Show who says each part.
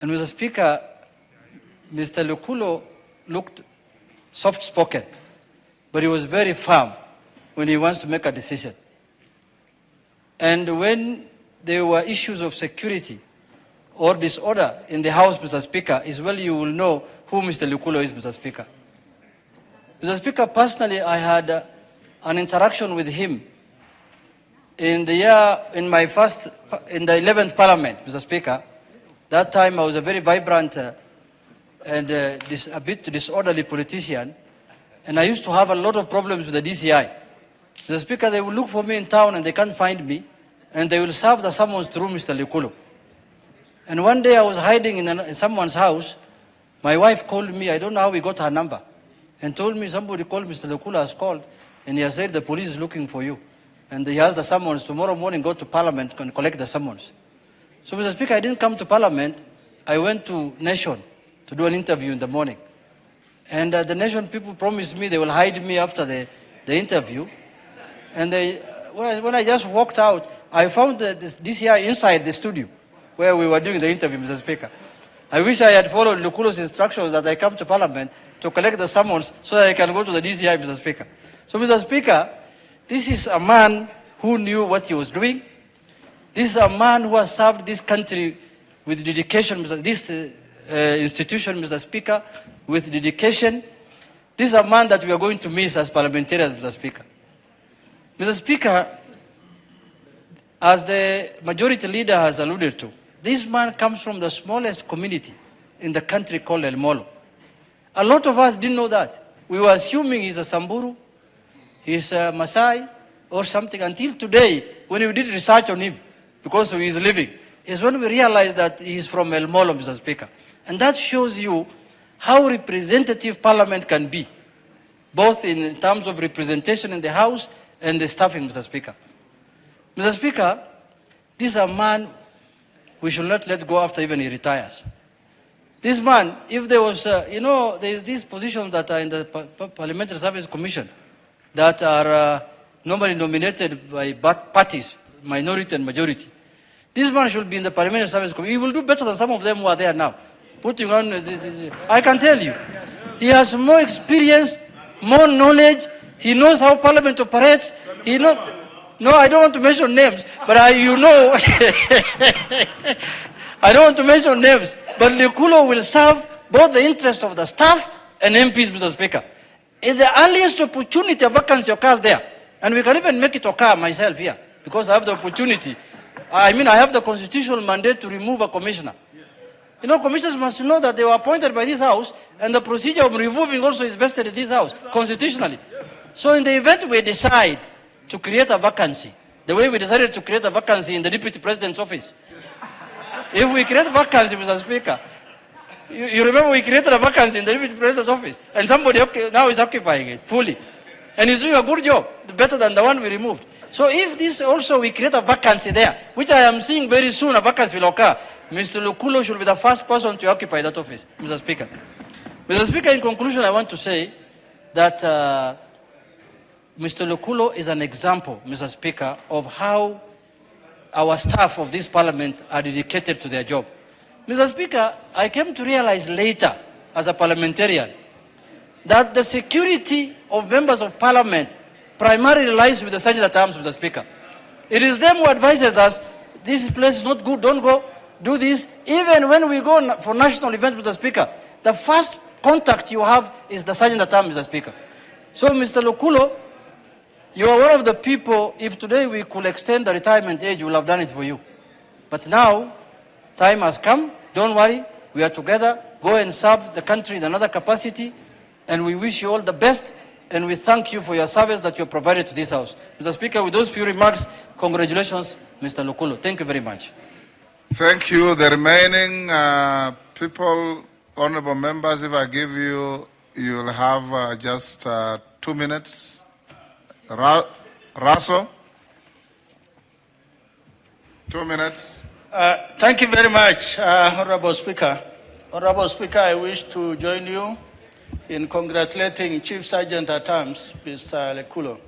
Speaker 1: And Mr. Speaker, Mr. Lekulo looked soft-spoken, but he was very firm when he wants to make a decision. And when there were issues of security or disorder in the House, Mr. Speaker, is well you will know who Mr. Lekulo is, Mr. Speaker. Mr. Speaker, personally, I had an interaction with him in the 11th Parliament, Mr. Speaker. That time I was a very vibrant and a bit disorderly politician, and I used to have a lot of problems with the DCI. Mr. Speaker, they will look for me in town and they can't find me, and they will serve the summons through Mr. Lekulo. And one day I was hiding in someone's house. My wife called me, I don't know how we got her number, and told me somebody called Mr. Lekulo has called, and he has said the police is looking for you. And he has the summons, tomorrow morning go to Parliament and collect the summons. So, Mr. Speaker, I didn't come to Parliament. I went to Nation to do an interview in the morning. And the Nation people promised me they will hide me after the interview. And when I just walked out, I found the DCI inside the studio where we were doing the interview, Mr. Speaker. I wish I had followed Lekulo's instructions that I come to Parliament to collect the summons so that I can go to the DCI, Mr. Speaker. So, Mr. Speaker, this is a man who knew what he was doing. This is a man who has served this country with dedication, this institution, Mr. Speaker, with dedication. This is a man that we are going to miss as parliamentarians, Mr. Speaker. Mr. Speaker, as the majority leader has alluded to, this man comes from the smallest community in the country called El Molo. A lot of us didn't know that. We were assuming he's a Samburu, he's a Maasai, or something, until today, when we did research on him, because of his living, is when we realized that he's from El Molo, Mr. Speaker. And that shows you how representative Parliament can be, both in terms of representation in the House and the staffing, Mr. Speaker. Mr. Speaker, this is a man we should not let go after even he retires. This man, if there was, there's these positions that are in the Parliamentary Service Commission that are normally nominated by parties, minority and majority. This man should be in the Parliamentary Service Commission. He will do better than some of them who are there now. Putting on, I can tell you, he has more experience, more knowledge. He knows how Parliament operates. He knows. No, I don't want to mention names, but I don't want to mention names. But Lekulo will serve both the interest of the staff and MPs, Mr. Speaker. In the earliest opportunity, a vacancy occurs there. And we can even make it occur myself here, because I have the opportunity. I have the constitutional mandate to remove a commissioner. You know, commissioners must know that they were appointed by this House, and the procedure of removing also is vested in this House, constitutionally. So in the event we decide to create a vacancy, the way we decided to create a vacancy in the Deputy President's office, if we create a vacancy, Mr. Speaker, you remember we created a vacancy in the Deputy President's office, and somebody now is occupying it fully. And he's doing a good job, better than the one we removed. So if this also we create a vacancy there, which I am seeing very soon a vacancy will occur, Mr. Lekulo should be the first person to occupy that office, Mr. Speaker. Mr. Speaker, in conclusion, I want to say that Mr. Lekulo is an example, Mr. Speaker, of how our staff of this Parliament are dedicated to their job. Mr. Speaker, I came to realize later, as a parliamentarian, that the security of members of Parliament primarily lies with the Sergeant at Arms, Mr. Speaker. It is them who advises us, this place is not good, don't go, do this. Even when we go for national events, Mr. Speaker, the first contact you have is the Sergeant at Arms, Mr. Speaker. So, Mr. Lekulo, you are one of the people, if today we could extend the retirement age, we will have done it for you. But now, time has come, don't worry, we are together, go and serve the country in another capacity, and we wish you all the best, and we thank you for your service that you have provided to this House. Mr. Speaker, with those few remarks, congratulations, Mr. Lekulo. Thank you very much.
Speaker 2: Thank you. The remaining people, honorable members, if I give you, you'll have just 2 minutes. Raso, 2 minutes.
Speaker 3: Thank you very much, Honorable Speaker. Honorable Speaker, I wish to join you in congratulating Chief Sergeant at Arms, Mr. Lekulo.